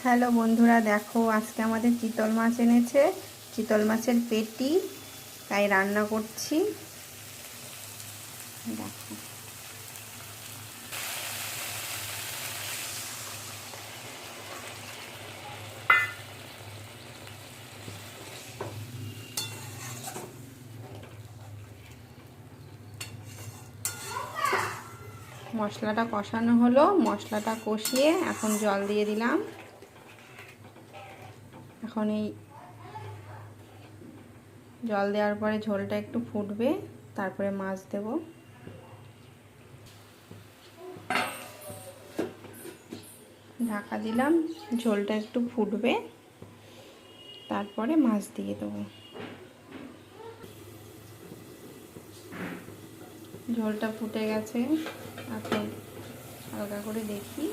Hello বন্ধুরা, দেখো আজকে আমাদের চিতল মাছ এনেছে। চিতল মাছের পেটি, তাই রান্না করছি। দেখো মশলাটা কষানো হলো, মশলাটা কষিয়ে এখন জল দিয়ে দিলাম। এখন এই জল দেওয়ার পরে ঝোলটা একটু ফুটবে, তারপরে মাছ দেব। ঢাকা দিলাম, ঝোলটা একটু ফুটবে, তারপরে মাছ দিয়ে দেবো। ঝোলটা ফুটে গেছে, এখন হালকা করে দেখি।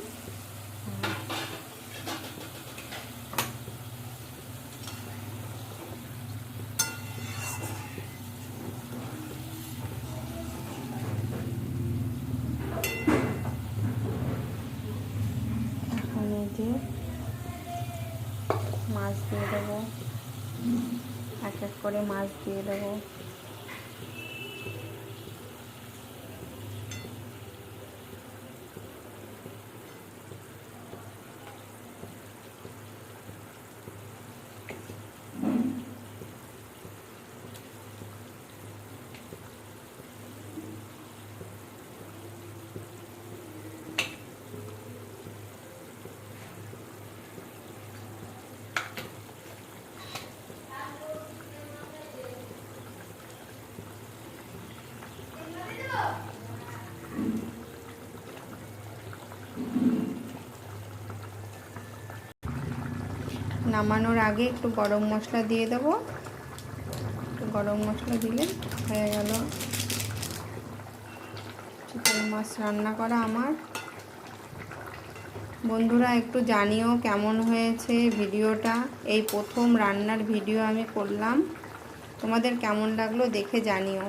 এখন এই যে মাছ দিয়ে দেবো, এক এক করে মাছ দিয়ে দেবো। নামানোর আগে একটু গরম মশলা দিয়ে দেবো। একটু গরম মশলা দিলে হয়ে গেল চিতল মাছ রান্না করা আমার। বন্ধুরা একটু জানিও কেমন হয়েছে ভিডিওটা। এই প্রথম রান্নার ভিডিও আমি করলাম, তোমাদের কেমন লাগলো দেখে জানিও।